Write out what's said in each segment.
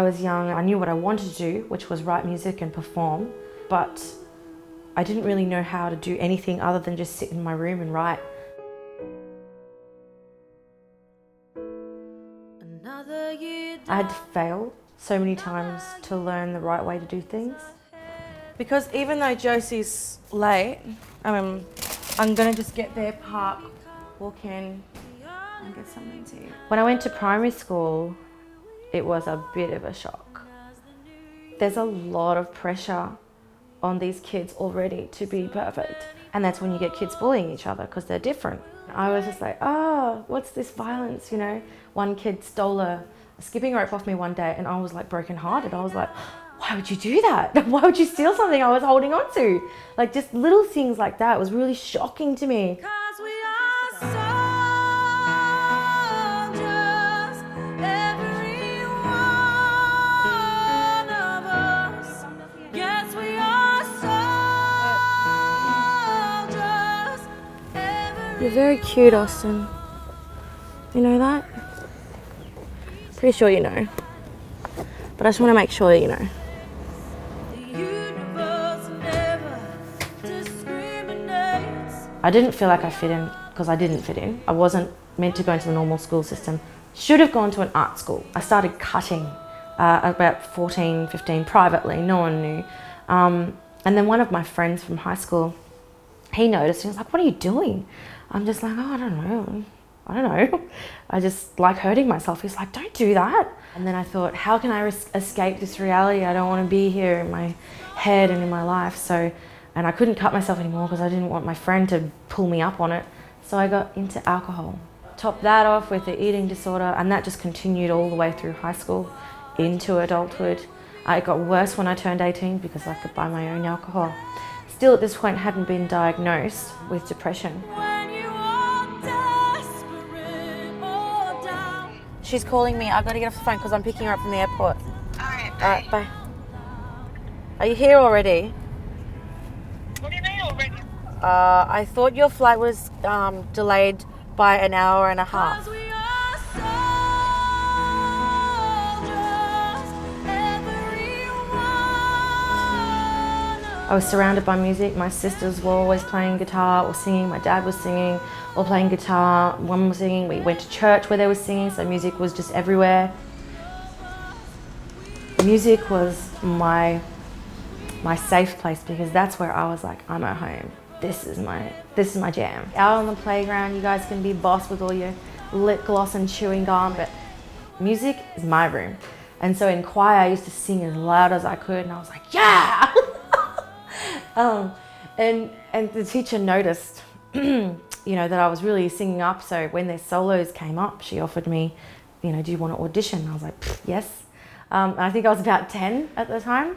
was young, I knew what I wanted to do, which was write music and perform, but I didn't really know how to do anything other than just sit in my room and write. I had to fail so many times to learn the right way to do things. Because even though Josie's late, I'm gonna just get there, park, walk in and get something to eat. When I went to primary school, it was a bit of a shock. There's a lot of pressure on these kids already to be perfect. And that's when you get kids bullying each other because they're different. I was just like, oh, what's this violence, you know? One kid stole a skipping rope off me one day and I was like brokenhearted. I was like, why would you do that? Why would you steal something I was holding on to? Like just little things like that was really shocking to me. You're very cute, Austin. You know that? Pretty sure you know. But I just want to make sure you know. I didn't feel like I fit in because I didn't fit in. I wasn't meant to go into the normal school system. Should have gone to an art school. I started cutting at about 14, 15 privately, no one knew. And then one of my friends from high school, he noticed and he was like, what are you doing? I'm just like, oh, I don't know. I just like hurting myself. He's like, don't do that. And then I thought, how can I escape this reality? I don't want to be here in my head and in my life. So, and I couldn't cut myself anymore because I didn't want my friend to pull me up on it. So I got into alcohol. Top that off with the eating disorder, and that just continued all the way through high school into adulthood. It got worse when I turned 18 because I could buy my own alcohol. Still at this point hadn't been diagnosed with depression. She's calling me. I've got to get off the phone because I'm picking her up from the airport. Alright, bye. Are you here already? What do you mean already? I thought your flight was delayed by an hour and a half. I was surrounded by music. My sisters were always playing guitar or singing. My dad was singing or playing guitar. One was singing. We went to church where they were singing, so music was just everywhere. Music was my safe place because that's where I was like, I'm at home. This is my jam. Out on the playground, you guys can be boss with all your lip gloss and chewing gum, but music is my room. And so in choir, I used to sing as loud as I could, and I was like, yeah! And the teacher noticed, that I was really singing up. So when their solos came up, she offered me, do you want to audition? And I was like, yes. I think I was about 10 at the time.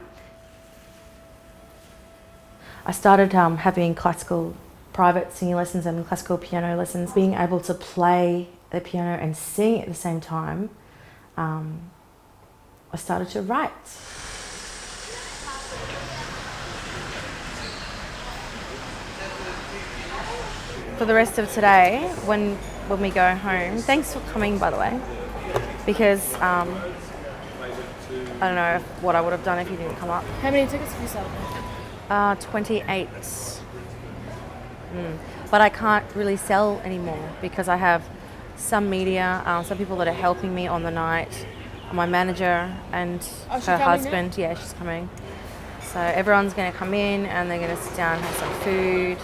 I started having classical private singing lessons and classical piano lessons. Being able to play the piano and sing at the same time, I started to write. For the rest of today, when we go home, thanks for coming, by the way, because I don't know what I would have done if you didn't come up. How many tickets have you sold? 28. But I can't really sell anymore because I have some media, some people that are helping me on the night, my manager and her husband. Yeah, she's coming. So everyone's going to come in and they're going to sit down and have some food.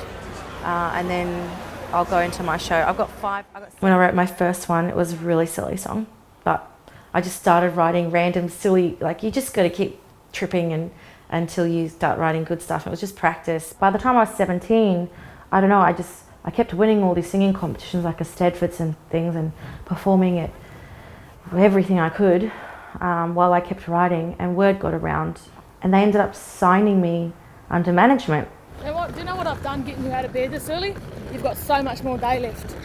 And then I'll go into my show. I've got 5. When I wrote my first one, it was a really silly song, but I just started writing random silly, you just got to keep tripping until you start writing good stuff. It was just practice. By the time I was 17, I don't know, I kept winning all these singing competitions like a Stedfords and things and performing it, everything I could while I kept writing, and word got around and they ended up signing me under management. Do you know what I've done getting you out of bed this early? You've got so much more day left.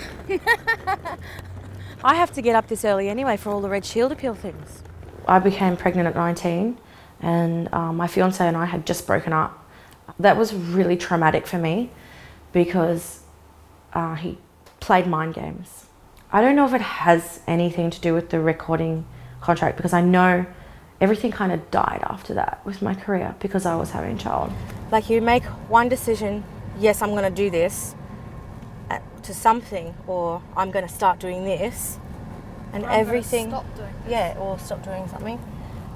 I have to get up this early anyway for all the Red Shield appeal things. I became pregnant at 19 and my fiance and I had just broken up. That was really traumatic for me because he played mind games. I don't know if it has anything to do with the recording contract because I know everything kind of died after that with my career because I was having a child. Like you make one decision, yes, I'm going to do this to something, or I'm going to start doing this, and everything. Stop doing this. Yeah, or stop doing something,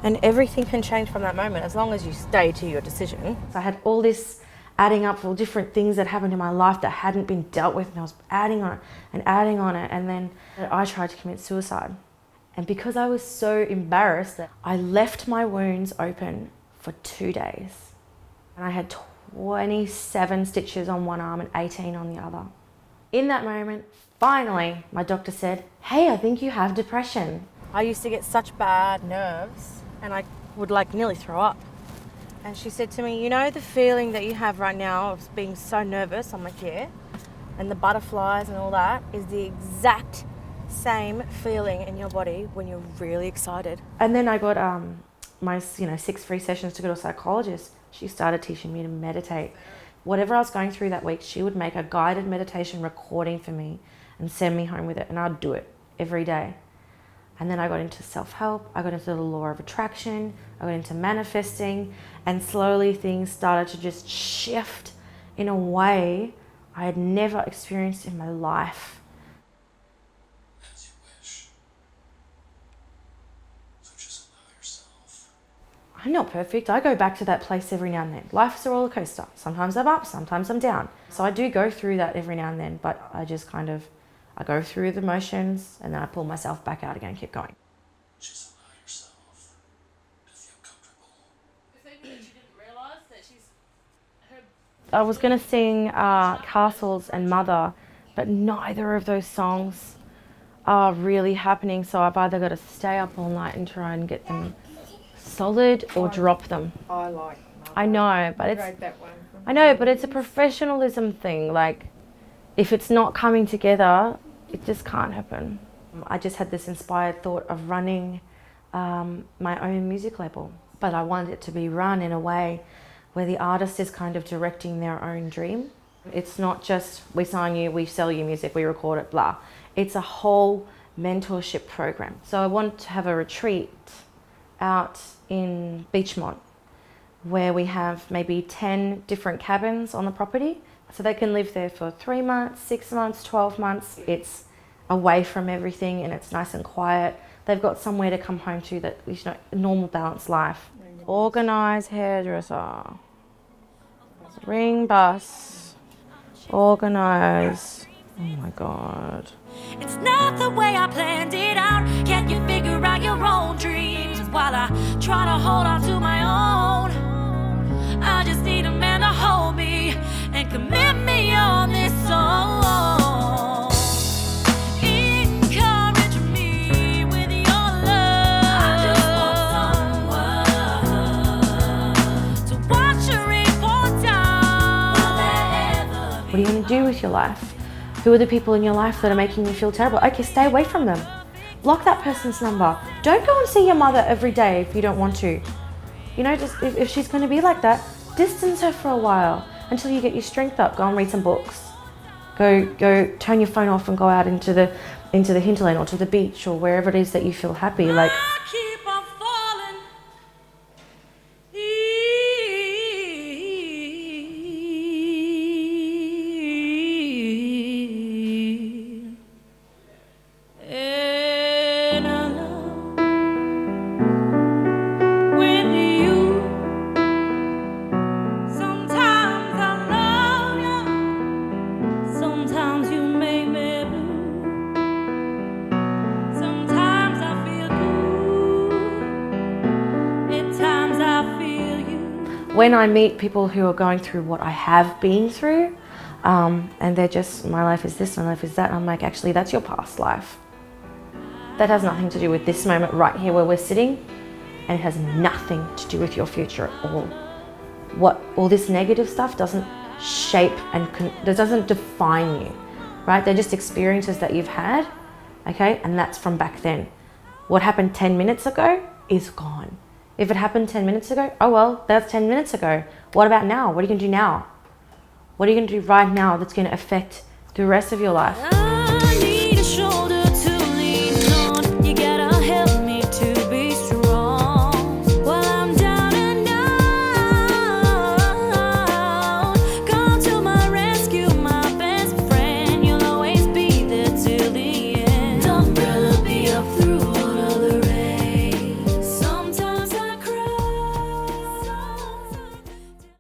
and everything can change from that moment as long as you stay to your decision. So I had all this adding up for different things that happened in my life that hadn't been dealt with, and I was adding on it, and then I tried to commit suicide. And because I was so embarrassed, I left my wounds open for 2 days. And I had 27 stitches on one arm and 18 on the other. In that moment, finally, my doctor said, hey, I think you have depression. I used to get such bad nerves and I would like nearly throw up. And she said to me, you know the feeling that you have right now of being so nervous? I'm like, yeah. And the butterflies and all that is the exact same feeling in your body when you're really excited. And then I got my 6 free sessions to go to a psychologist. She started teaching me to meditate. Whatever I was going through that week, she would make a guided meditation recording for me and send me home with it, and I'd do it every day. And then I got into self-help, I got into the law of attraction, I got into manifesting, and slowly things started to just shift in a way I had never experienced in my life. As you wish. So just allow yourself. I'm not perfect. I go back to that place every now and then. Life's a roller coaster. Sometimes I'm up, sometimes I'm down. So I do go through that every now and then, but I just I go through the motions and then I pull myself back out again and keep going. Just allow yourself to feel comfortable. The thing that she didn't realise that she's her. I was going to sing Castles and Mother, but neither of those songs are really happening. So I've either got to stay up all night and try and get them solid or drop them. I like Mother. I know, but it's a professionalism thing. Like, if it's not coming together, it just can't happen. I just had this inspired thought of running my own music label, but I wanted it to be run in a way where the artist is kind of directing their own dream. It's not just we sign you, we sell you music, we record it, blah. It's a whole mentorship program. So I want to have a retreat out in Beachmont where we have maybe 10 different cabins on the property. So they can live there for 3 months, 6 months, 12 months. It's away from everything and it's nice and quiet. They've got somewhere to come home to that, a normal balanced life. Organised hairdresser, ring bus, organised. Oh my God. It's not the way I planned it out. Can you figure out your own dreams while I try to hold on to my own? I just need a man to hold me and commit me on this song. Encourage me with your love. I just want someone to watch her rain pour down. What are you going to do with your life? Who are the people in your life that are making you feel terrible? Okay, stay away from them. Block that person's number. Don't go and see your mother every day if you don't want to. Just if she's going to be like that, distance her for a while until you get your strength up. Go and read some books. Go turn your phone off and go out into the hinterland or to the beach or wherever it is that you feel happy. Like, I keep on falling. And I love with you. Sometimes I love you. Sometimes you make me blue. Sometimes I feel good. At times I feel you. when I meet people who are going through what I have been through, and they're just, my life is this, my life is that, I'm like, actually, that's your past life. That has nothing to do with this moment right here where we're sitting, and it has nothing to do with your future at all. All this negative stuff doesn't shape and doesn't define you, right? They're just experiences that you've had, okay? And that's from back then. What happened 10 minutes ago is gone. If it happened 10 minutes ago, oh well, that's 10 minutes ago. What about now? What are you gonna do now? What are you gonna do right now that's gonna affect the rest of your life? I need a shoulder